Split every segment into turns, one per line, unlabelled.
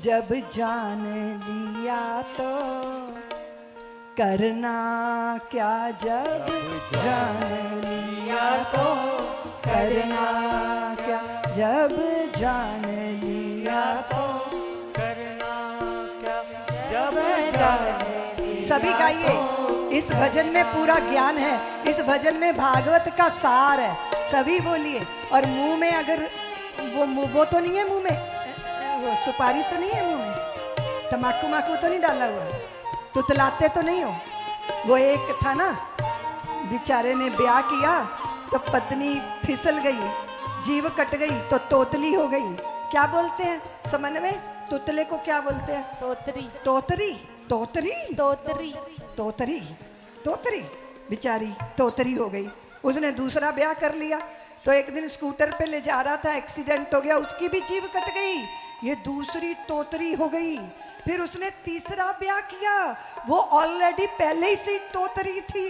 जब जान लिया तो करना क्या, जब जान लिया तो करना क्या, जब जान लिया तो
करना क्या, जब जान।
सभी गाइए, इस भजन में पूरा ज्ञान है, इस भजन में भागवत का सार है, सभी बोलिए। और मुंह में अगर वो तो नहीं है, मुंह में वो सुपारी तो नहीं है, मुंह में तम्बाकू माकू तो नहीं डाला हुआ, तुतलाते तो नहीं हो। वो एक था ना, बेचारे ने ब्याह किया तो पत्नी फिसल गई, जीव कट गई तो तोतली हो गई। क्या बोलते हैं समन में, तुतले को क्या बोलते हैं?
तोतरी।
तोतरी, तोतरी,
तोतरी,
तोतरी, तोतरी, बेचारी तोतरी हो गई। उसने दूसरा ब्याह कर लिया तो एक दिन स्कूटर पे ले जा रहा था, एक्सीडेंट हो गया, उसकी भी जीभ कट गई, ये दूसरी तोतरी हो गई। फिर उसने तीसरा ब्याह किया, वो ऑलरेडी पहले ही से तोतरी थी।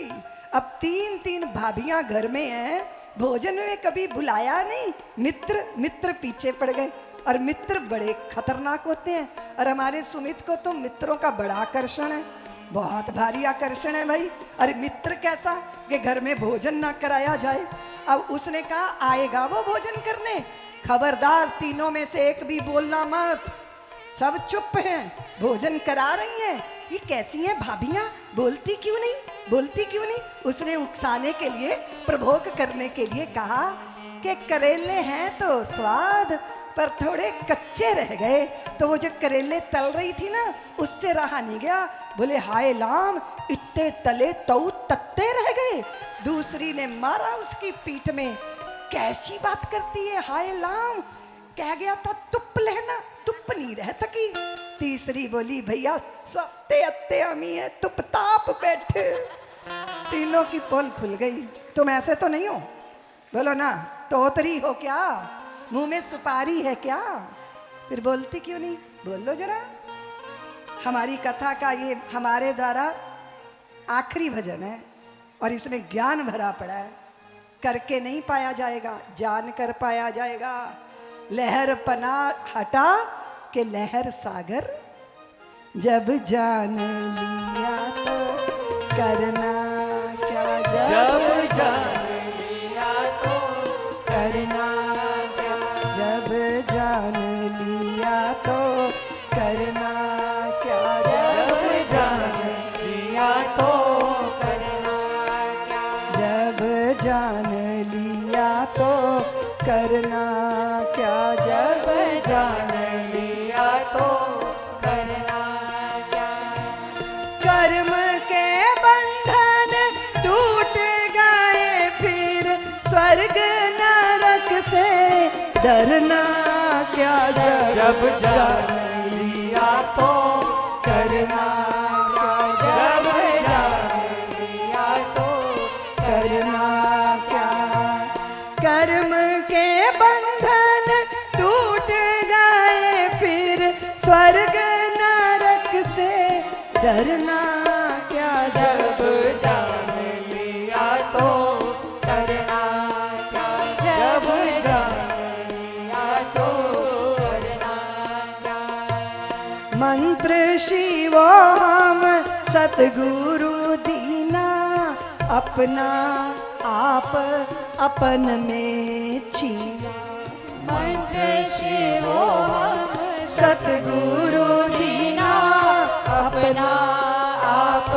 अब तीन तीन भाभियां घर में हैं, भोजन में कभी बुलाया नहीं, मित्र पीछे पड़ गए। और मित्र बड़े खतरनाक होते हैं, और हमारे सुमित को तो मित्रों का बड़ा आकर्षण है, बहुत भारी आकर्षण है भाई। अरे मित्र कैसा कि घर में भोजन ना कराया जाए। अब उसने कहा आएगा वो भोजन करने, खबरदार तीनों में से एक भी बोलना मत। सब चुप हैं, भोजन करा रही हैं, ये कैसी हैं भाभियां, बोलती क्यों नहीं, बोलती क्यों नहीं। उसने उकसाने के लिए, प्रभोग करने के लिए कहा कि करेले हैं तो स्वाद, पर थोड़े कच्चे रह गए। तो वो जो करेले तल रही थी ना, उससे रहा नहीं गया, बोले हाय लाम, इतने तले तो तत्ते रह गए। दूसरी ने मारा उसकी पीठ में, कैसी बात करती है, हाय लाम, कह गया था तुप लेना, तुप नहीं रह तकी। तीसरी बोली भैया सत्ते अत्ते अमी है, तुप ताप बैठे। तीनों की पोल खुल गई। तुम ऐसे तो नहीं हो, बोलो ना, तोतरी हो क्या, मुंह में सुपारी है क्या, फिर बोलती क्यों नहीं, बोलो जरा। हमारी कथा का ये हमारे द्वारा आखिरी भजन है, और इसमें ज्ञान भरा पड़ा है, करके नहीं पाया जाएगा, जान कर पाया जाएगा। लहर पना हटा के लहर सागर, जब जान लिया तो करना क्या,
जब जान लिया तो
करना क्या, जब जान लिया तो करना क्या,
जब जान लिया तो करना क्या,
जब जान लिया तो करना क्या,
जब जान लिया तो करना क्या।
कर्म के बंधन टूट गए, फिर स्वर्ग नरक से डरना क्या,
जब जान लिया तो करना क्या, जब जान लिया तो
करना क्या। कर्म के बंधन टूट गए, फिर स्वर्ग नरक से डरना क्या,
जब जान लिया तो करना क्या, जब जान लिया तो करना क्या।
मंत्र शिवो हम सतगुरु दीना, अपना आप अपन में छीना।
मंत्र शिवो हम
सतगुरु दीना,
अपना आप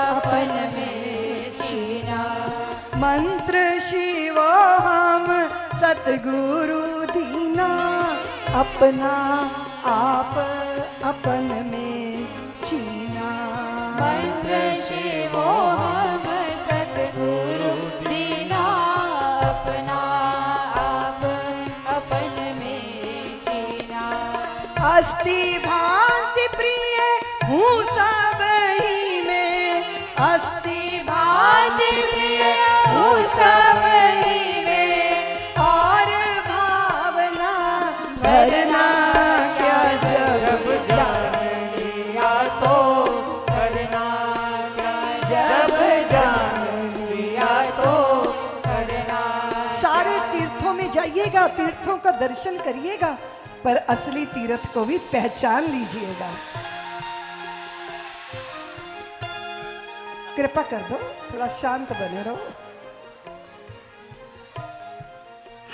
अपन में छीना।
मंत्र शिवो हम सतगुरु दीना, अपना आप अपन में छीना।
मंत्र शिवो हम सतगुरु दीना, अपना आप अपन में छीना।
अस्ति भांति प्रिय हूँ सब ही में, अस्ति भांति प्रिय हूँ सब ही में, और भावना भरना क्या, जब
जान लिया तो करना क्या, जब जान लिया तो करना।
सारे तीर्थों में जाइएगा, तीर्थों का दर्शन करिएगा, पर असली तीर्थ को भी पहचान लीजिएगा। कृपा कर दो, थोड़ा शांत बने रहो।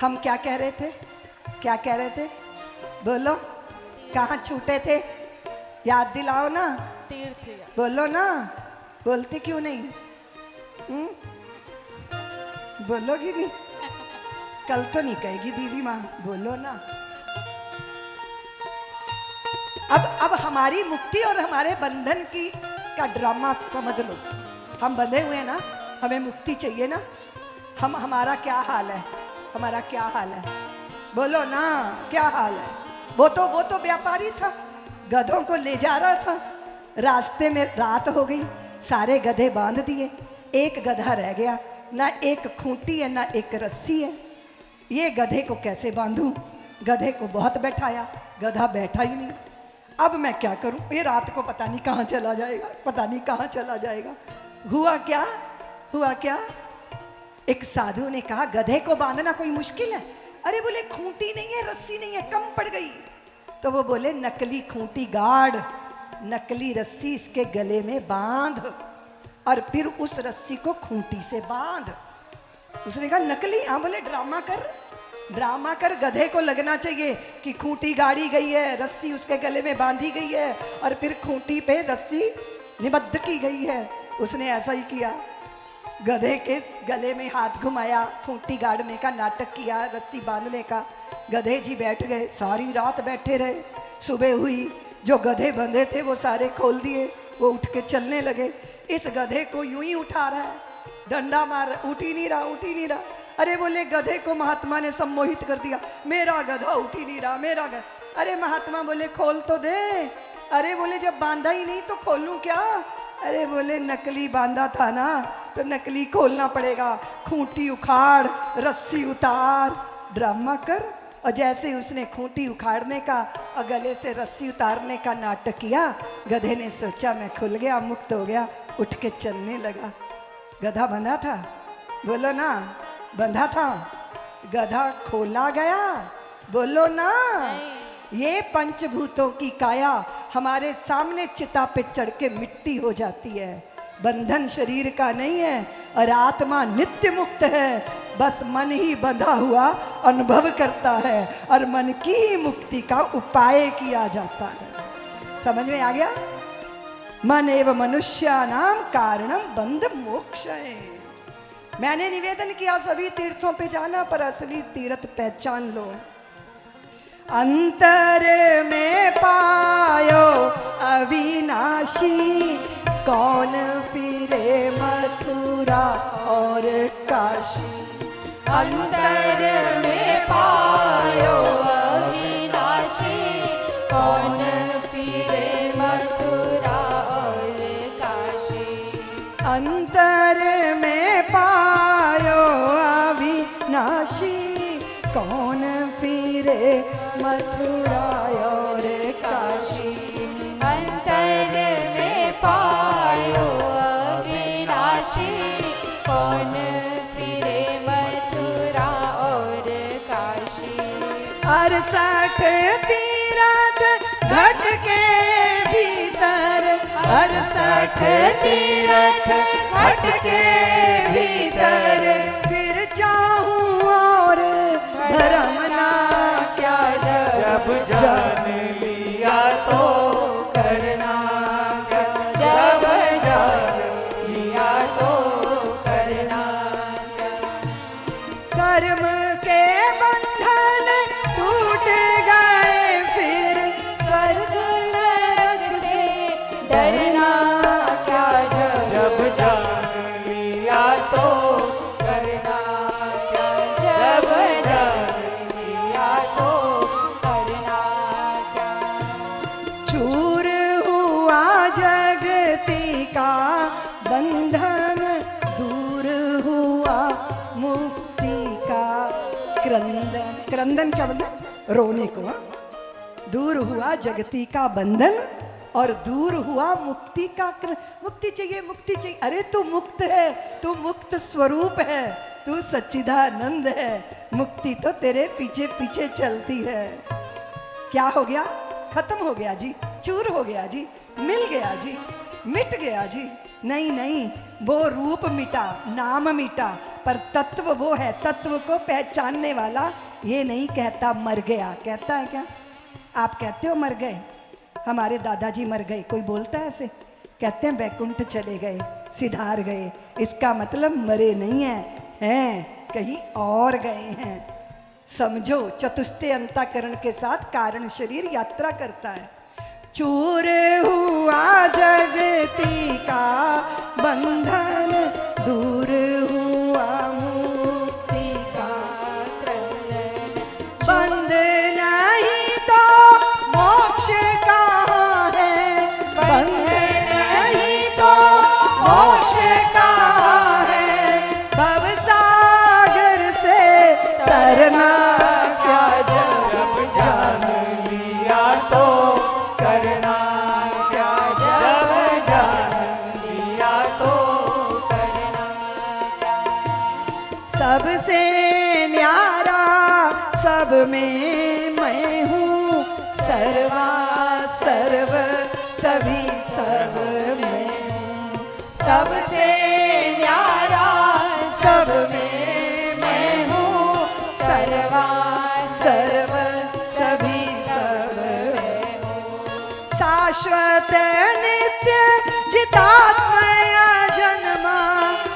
हम क्या कह रहे थे, क्या कह रहे थे? बोलो, कहाँ छूटे थे? याद दिलाओ ना,
तीर्थ या
बोलो ना, बोलते क्यों नहीं? बोलोगी नहीं? कल तो नहीं कहेगी दीदी माँ, बोलो ना। अब हमारी मुक्ति और हमारे बंधन की का ड्रामा समझ लो। हम बंधे हुए हैं ना, हमें मुक्ति चाहिए ना। हमारा क्या हाल है, हमारा क्या हाल है? बोलो ना, क्या हाल है? वो तो व्यापारी था, गधों को ले जा रहा था। रास्ते में रात हो गई, सारे गधे बांध दिए, एक गधा रह गया। ना एक खूंटी है ना एक रस्सी है। ये गधे को कैसे बांधूं? गधे को बहुत बैठाया, गधा बैठा ही नहीं। अब मैं क्या करूं? ये रात को पता नहीं कहाँ चला जाएगा, पता नहीं कहाँ चला जाएगा। हुआ क्या, हुआ क्या? एक साधु ने कहा गधे को बांधना कोई मुश्किल है? अरे बोले खूंटी नहीं है, रस्सी नहीं है, कम पड़ गई। तो वो बोले नकली खूंटी गाड़, नकली रस्सी इसके गले में बांध और फिर उस रस्सी को खूंटी से बांध। उसने कहा नकली? हाँ। बोले ड्रामा कर, ड्रामा कर। गधे को लगना चाहिए कि खूंटी गाड़ी गई है, रस्सी उसके गले में बांधी गई है और फिर खूंटी पे रस्सी निबद्ध की गई है। उसने ऐसा ही किया, गधे के गले में हाथ घुमाया, खूंटी गाड़ने का नाटक किया, रस्सी बांधने का। गधे जी बैठ गए, सारी रात बैठे रहे। सुबह हुई, जो गधे बंधे थे वो सारे खोल दिए, वो उठ के चलने लगे। इस गधे को यूं ही उठा रहा है, डंडा मार, उठ ही नहीं रहा, उठ ही नहीं रहा। अरे बोले गधे को महात्मा ने सम्मोहित कर दिया, मेरा गधा उठ ही नहीं रहा, मेरा गधा। अरे महात्मा बोले खोल तो दे। अरे बोले जब बांधा ही नहीं तो खोलूं क्या? अरे बोले नकली बांधा था ना, तो नकली खोलना पड़ेगा। खूंटी उखाड़, रस्सी उतार, ड्रामा कर। और जैसे उसने खूंटी उखाड़ने का और गले से रस्सी उतारने का नाटक किया, गधे ने सोचा मैं खुल गया, मुक्त हो गया, उठ के चलने लगा। गधा बंधा था, बोलो ना, बंधा था। गधा खोला गया, बोलो ना। ये पंचभूतों की काया हमारे सामने चिता पे चढ़ के मिट्टी हो जाती है। बंधन शरीर का नहीं है और आत्मा नित्य मुक्त है। बस मन ही बंधा हुआ अनुभव करता है और मन की ही मुक्ति का उपाय किया जाता है। समझ में आ गया? मन एवं मनुष्यानाम कारणम बंध मोक्ष है। मैंने निवेदन किया सभी तीर्थों पे जाना, पर असली तीर्थ पहचान लो। अंतर में पायो अविनाशी, कौन फिरे मथुरा और काशी।
अंतर में पायो अविनाशी, कौन फिरे मथुरा और काशी।
अंतर में पायो अविनाशी, कौन फिरे मथुरा और काशी।
अंतर में पायो अविनाशी, कौन फिरे मथुरा और काशी।
68 तीरथ घट के भीतर, 68 तीरथ घट के भीतर, फिर चाहूं और धर्म ना क्या
जब जान लिया तो करना क्या, जब जान लिया तो करना क्या।
कर्म के बंधन टूट गए, फिर स्वर्ग नरक से डरना क्या।
जब जान लिया तो करना क्या, जब जान लिया तो
करना क्या।
चूर हुआ जगती का बंधन, दूर हुआ मुक्ति का क्रंदन। क्रंदन क्या बोलते? रोने को। हाँ? दूर हुआ जगती का बंधन और दूर हुआ मुक्ति का मुक्ति चाहिए, मुक्ति चाहिए। अरे तू मुक्त है, तू मुक्त स्वरूप है, तू सच्चिदानंद है। मुक्ति तो तेरे पीछे पीछे चलती है। क्या हो गया? खत्म हो गया जी, चूर हो गया जी, मिल गया जी, मिट गया जी। नहीं नहीं, वो रूप मिटा, नाम मिटा, पर तत्व वो है। तत्व को पहचानने वाला ये नहीं कहता मर गया। कहता है क्या? आप कहते हो मर गए? हमारे दादाजी मर गए, कोई बोलता है ऐसे? कहते हैं बैकुंठ चले गए, सिधार गए। इसका मतलब मरे नहीं हैं, कहीं और गए हैं। समझो, चतुष्टय अंतःकरण के साथ कारण शरीर यात्रा करता है। चूर हुआ जगती का बंधन, दूर हुआ मुक्ति का
क्रंदन।
बंध नहीं तो मोक्ष कहाँ है, बंध नहीं तो मोक्ष कहाँ है। भवसागर से तरना क्या जब
जान लिया तो करना क्या, जब जान लिया तो
करना क्या।
सबसे न्यारा सब में मैं हूँ, सर्वा सर्व सभी सब में हूँ।
सबसे न्यारा सब में मैं हूँ, सर्वा
सर्व सभी सब में हूँ। शाश्वत नित्य जितात्मया जन्मा,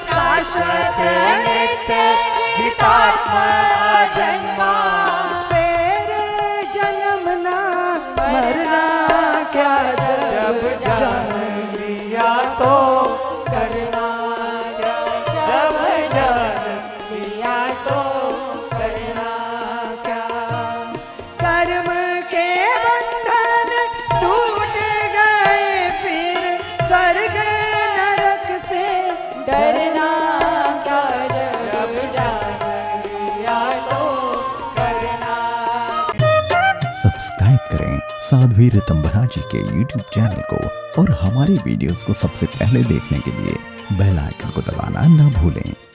शाश्वत नित्य जितात्मा जन्मा।
तेरे जन्मना मरना क्या,
जब जान लिया तो करना क्या, जब जान लिया तो करना क्या।
कर्म के बंधन टूट गए, फिर स्वर्ग नरक से
डरना क्या, जब
जान लिया तो करना।
सब्सक्राइब करें साध्वी ऋतंभरा जी के YouTube चैनल को और हमारे वीडियोस को सबसे पहले देखने के लिए बेल आइकन को दबाना ना भूलें।